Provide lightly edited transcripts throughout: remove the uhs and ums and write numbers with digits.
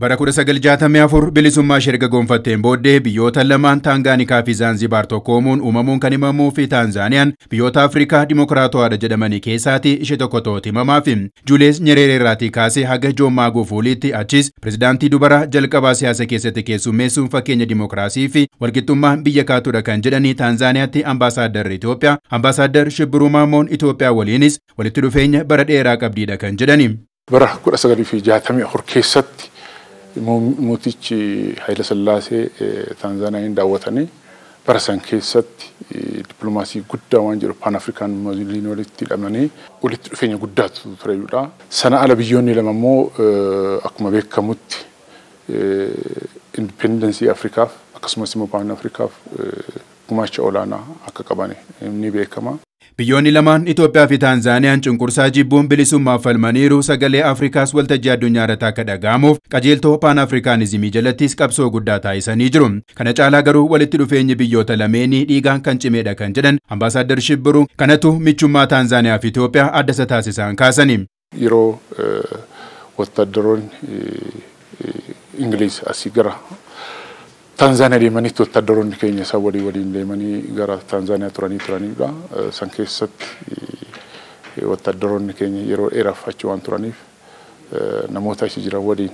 Bara 1964 bilisummaa shirga gonfatteen booddee biyyoota lamaan Taangaanikaa fi Zaanzibaar tokkoomuun uumamuun kan himamuu fi Taanzaaniyaan biyyoota Afrikaa Dimokiraatawaadha jedhamanii keessaati ishee tokko ta'uuti himamaa fi Julius Nyerere irraatii kaasee haga Joon Maagufuuliitti achis pirezidaantii dubaraa jalqabaa siyaasa keessatti keessummeessuun fakkeenya dimokiraasii fi walqixxummaa biyya kaatudha kan jedhanii Taanzaaniyaatti ambaasaaddarri Itoophiyaa ambaasaadder Shibbiruu Maammoon Itoophiyaa waliinis walitti dhufeenya bara dheeraa qabdiidha kan jedhani. Bara 1964 keessatti mootichi Haayile Sillaasee Taanzaaniyaa daawwatanii bara san keessatti dippiloomaasii guddaa waan jedhu Pan Afrikaan Musliimiin walitti hidhamanii walitti dhufeenya guddaatu tureedha. Sana ala biyyoonni lama immoo akkuma beekamutti independensii Afrikaaf akkasumas immoo Pan Afrikaaf gumaacha olaanaa akka qaban ni beekama. Biyyoonni lamaan Itoophiyaa fi Taanzaaniyaan cunqursaa jibbuun bilisummaaf falmaniiru sagalee Afrikaas waltajjii addunyaa irratti akka dhaga'amuuf qajeeltoo Pan Afrikaanizimii jalattis qabsoo guddaa taasisanii jiru. Kana caalaa garuu walitti dhufeenyi biyyoota lameenii dhiigaan kan cimeedha kan jedhan ambaasaadder Shibbiruu kanatu michummaa Taanzaaniyaa fi Itoophiyaa adda isa taasisan kaasani. Yeroo wattaddaroonni Ingiliis asii gara Taanzaaniyaa deemanii wattaddaroonni keenya isaa waliin deemanii gara Taanzaaniyaa turanidha. San keessatti wattaddaroonni keenya yeroo dheeraaf achi waan turaniif namoota achi jiran waliin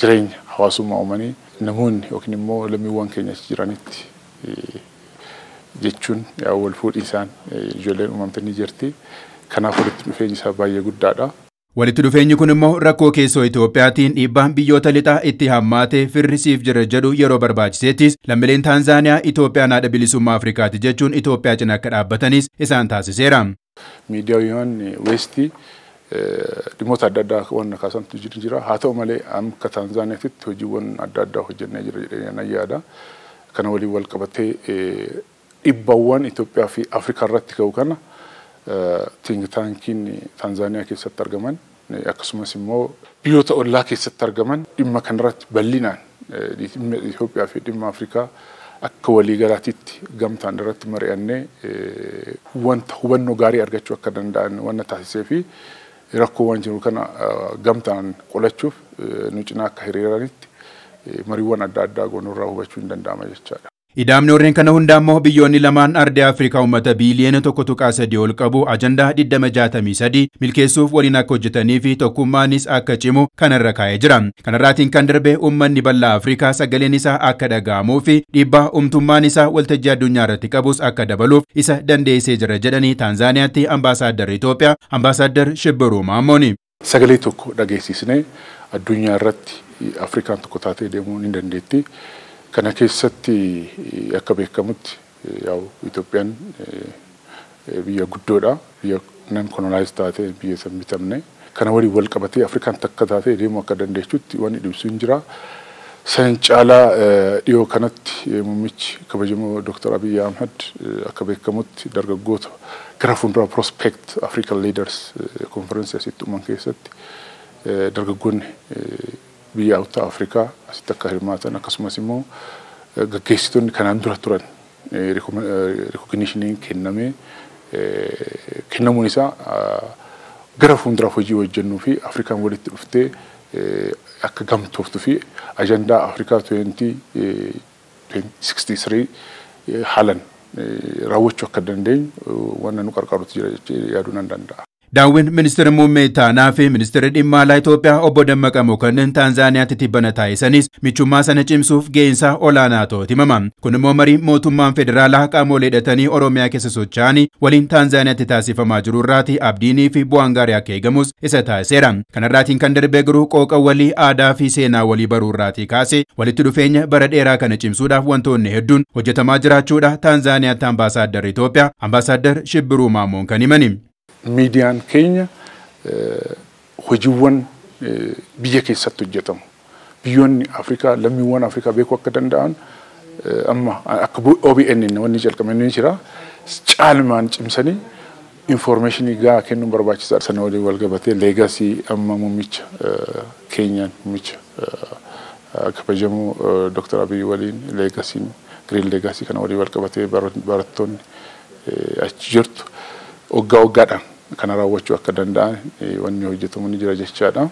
jireenya hawaasummaa uumanii namoonni yookiin immoo lammiiwwan keenya achi jiranitti jechuun wal fuudhiisaan ijoolleen uumamtanii jirti. Kanaaf walitti dhufeenyi isaa baay'ee guddaadha. Walitti dhufeenyi kun immoo rakkoo keessoo Itoophiyaatiin dhiibbaan biyyoota lixaa itti hammaatee firrisiif jira jedhu yeroo barbaachiseettis lammiileen Taanzaaniyaa Itoophiyaan haadha bilisummaa Afrikaati jechuun Itoophiyaa cina akka dhaabbatanis isaan taasiseera. Miidiyaawwan Weestii dhimmoota adda addaa waan kaasantu jira. Haa ta'u malee akka Taanzaaniyaatti hojiiwwan adda addaa hojjennee jira jedhanii yaada. Kana waliin wal qabatee dhiibbawwan Itoophiyaa fi Afrikaa irratti ka'u kana think tankiin Taanzaaniyaa keessatti argaman akkasumas immoo biyyoota ollaa keessatti argaman dhimma kanarratti bal'inaan Itoophiyaa fi dhimma Afrikaa akka waliigalaatiitti gamtaan irratti mari'annee wanta hubannoo gaarii argachuu akka danda'an waan taasisee fi rakkoo waan jiru kana gamtaan qolachuuf nu cinaa akka hiriiranitti mariiwwan adda addaa goonurraa hubachuu hin danda'ama jechaadha. Idaamni warreen kana hundaa immoo biyyoonni lamaan ardii Afrikaa uummata biiliyoona 1.3 ol qabu ajandaa 2063 milkeessuuf waliin akka hojjetanii fi tokkummaanis akka cimu kanarra kaa'ee jira. Kanarraatiin kan darbe uummanni bal'aa Afrikaa sagaleen isaa akka dhaga'amuu fi dhiibbaa uumtummaan isaa waltajjii addunyaa irratti qabus akka dabaluuf isa dandeessee jira jedhanii Taanzaaniyaatti ambaasaaddarri Itoophiyaa ambaasaadder Shibbiruu Maammooni. Sagalee tokko dhageessisnee addunyaa irratti Afrikaan tokko taatee deemuu ni dandeetti. Kana keessatti akka beekamutti Itoophiyaan biyya guddoodha. Biyya nan kolonaayiz taatee biyya san bitamne. Kana waliin wal qabatee Afrikaan takka taatee deemuu akka dandeessutti waan ibsu hin jira. San caalaa dhiyoo kanatti muummichi kabajamoo Dr. Abiy Ahmed akka beekamutti dargaggoota gara fuulduraa Prospect African Leaders Conference asitti uuman keessatti dargaggoonni biyya Awutaa Afrikaa asitti akka hirmaatan akkasumas immoo gaggeessitoonni kanaan dura turan recognition kennamuun isaa gara fuulduraaf hojii hojjennuu fi Afrikaan walitti dhuftee akka gamtooftuu fi ajandaa Afrikaa 2063 haalan raawwachuu akka dandeenyu waan nu qarqaarutu jira jechuun yaaduu nan danda'a. Daawwin ministeera muummee taanaa fi ministeera dhimma alaa Itoophiyaa obbo Dammaqa Mokonnin Taanzaaniyaatti tibbana taasisanis michummaa sana cimsuuf ga'insa olaanaa ta'uuti himama. Kun immoo marii mootummaan federaalaa qaamolee hidhatanii Oromiyaa keessa socho'anii waliin Taanzaaniyaatti taasifamaa jiru irraati abdiinii fi bu'aan gaarii akka eegamus isa taasiseera. Kanarraatiin kan darbee garuu qooqa walii aadaa fi seenaa walii baruu irraatii kaasee walitti dhufeenya bara dheeraa kana cimsuudhaaf wantoonni hedduun hojjetamaa jiraachuudha Taanzaaniyaatti ambaasaaddarri Itoophiyaa ambaasaadder Shibbiruu Maammoon kan himani. Miidiyaan keenya hojiiwwan biyya keessatti hojjetamu. Biyyoonni Afrikaa lammiiwwan Afrikaa beekuu akka danda'an amma akka OBN wanni jalqabanii jira. Caalmaan cimsanii informationii gahaa kennuun barbaachisaadha. Sana waliin wal qabatee leegasii amma muummicha keenyaan muummicha kabajamoo Dr. Abiy waliin leegasiin green leegasii kana waliin wal qabatee barattoonni achi jirtu. Waggaa waggaadhaan kana raawwachuu akka danda'an wanni hojjetamu ni jira jechaadha.